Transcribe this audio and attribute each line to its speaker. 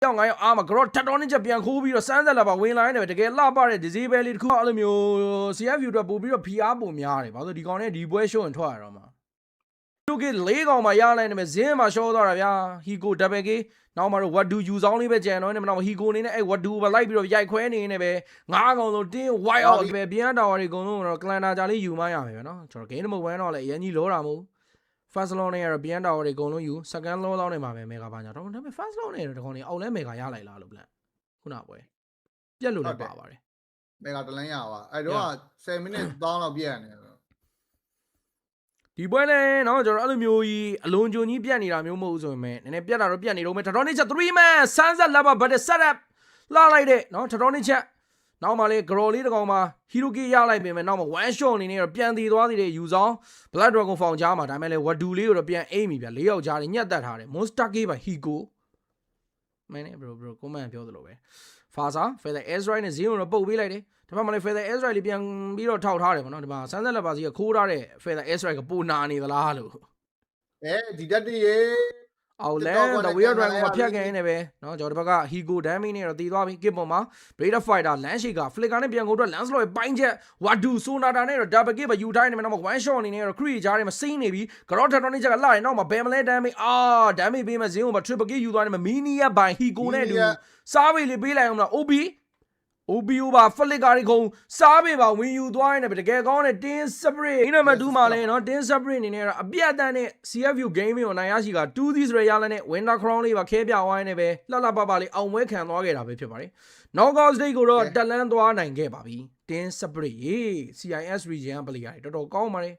Speaker 1: ရောက်ငါရောက်အားမှာကတော့ထပ်တော်နေချက်ပြန်ခိုးပြီးတော့စမ်းဆက်လာပါဝင်လာနေတယ်တကယ်လှပတဲ့ disable လေးတစ်ခုအဲ့လိုမျိုး CFU အတွက်ပို့ပြီးတော့ PR ပုံများတယ်ဘာလို့ဒီကောင်နဲ့ဒီပွဲ show ရင်ထွက်ရတော့မှာသူက၄ကောင်မှရလိုက်နေမယ်ဇင်းမှာ show သွားတာဗျာ Hiko double K နောက်မှာတော့ what do you ဆောင်လေးပဲကြံတော့နေမနောက် Hiko နေနဲ့အဲ့ what do ပဲလိုက်ပြီးတော့ရိုက်ခွဲနေနေပဲ၅ကောင်လုံးတင်း white out ပဲပြန်တာဝါတွေအကုန်လုံးတော့ Clan ကြလေးယူမရမယ်ဗျာနော်ကျွန်တော် game မဝင်တော့လည်းအရင်ကြီးလောတာမဟုတ် first law နဲ့ကတော့ပြန်တာဝါတွေအကုန်လုံးယူ second law လောက်နေမှာပဲ mega ပါညာတော့ဒါပေမဲ့ first law နဲ့တော့ဒီကောင်တွေအောက်လဲ mega ရလိုက်လားလို့ plan ခုနပွဲပြက်လို့လည်းပါပါတယ်
Speaker 2: mega တလန်းရပါအဲ့တော့10 minute တောင်းလောက်ပြည့်ရတယ်
Speaker 1: ဒီပွဲလဲเนาะကျွန်တော်အဲ့လိုမျိုးကြီးအလုံးကြုံကြီးပြက်နေတာမျိုးမဟုတ်ဆိုပေမဲ့နည်းနည်းပြက်တာတော့ပြက်နေတော့မယ်ထတော်နေချက်3 man sunset level but set up လာလိုက်တဲ့เนาะထတော်နေချက်နောက်မှလေ grow လေးတစ်ကောင်မှာ hiroki ရလိုက်ပြင်မဲ့နောက်မှ one shot အနေနဲ့တော့ပြန်တည်သွားသေးတယ်ယူဆောင် black dragon ဖောင်ကြားမှာဒါပေမဲ့လေ wadu လေးကိုတော့ပြန်အိမ်ပြီဗျ၄ယောက်ကြားနေညက်တက်ထားတယ် monster k ပါ hiko မင်းနဲ့ bro comment ပြောသလိုပဲ faza feather ezra နဲ့ zero တော့ပုတ်ပေးလိုက်တယ်ဒါမှမဟုတ် feather ezra လေးပြန်ပြီးတော့ထောက်ထားတယ်ပေါ့နော်ဒီမှာ sunset level စီကခိုးထားတဲ့ feather ezra ကပိုနာနေသလားလို့
Speaker 2: ဒီတက်တည်းရေ
Speaker 1: အော်လဲ the weird dragon ကဖြတ်ခဲ့နေပဲเนาะကျွန်တော်ဒီဘက်က hiko damage နဲ့တော့တည်သွားပြီ kit ပေါ်မှာ brader fighter land shaker flicker နဲ့ပြန်ကုန်တော့ landslot ရဲ့ပိုင်းချက် wadu sonata နဲ့တော့ double kit ပဲယူထားနေမယ်နောက်မှာ one shot အနေနဲ့တော့ create ကြားထဲမှာစိမ့်နေပြီ garot ထတော်နေချက်ကလာရင်နောက်မှာ bam လဲ damage damage ပေးမယ်ဇင်းကိုမှာ triple kit ယူသွားနေမယ် mini ရပိုင်း hiko နဲ့တူစားပေးလေးပေးလိုက်အောင်လား OBO ပါ flicker တွေခုံစားပေးပါဝင်ယူသွားနေတယ်တကယ်ကောင်းတဲ့ tin spray နံပါတ်2မှာလဲเนาะ tin spray အနေနဲ့တော့အပြတ်အသတ်နဲ့ CFU game ကိုနိုင်ရရှိက 2-3 ရလာနဲ့ winter crown လေးပါခဲပြဝိုင်းနေပဲလှလှပပလေးအောင်ပွဲခံသွားခဲ့တာပဲဖြစ်ပါတယ် knockout stage ကိုတော့တက်လန်းသွားနိုင်ခဲ့ပါပြီ tin spray CIS region ကပလီယာတော်တော်ကောင်းပါတယ်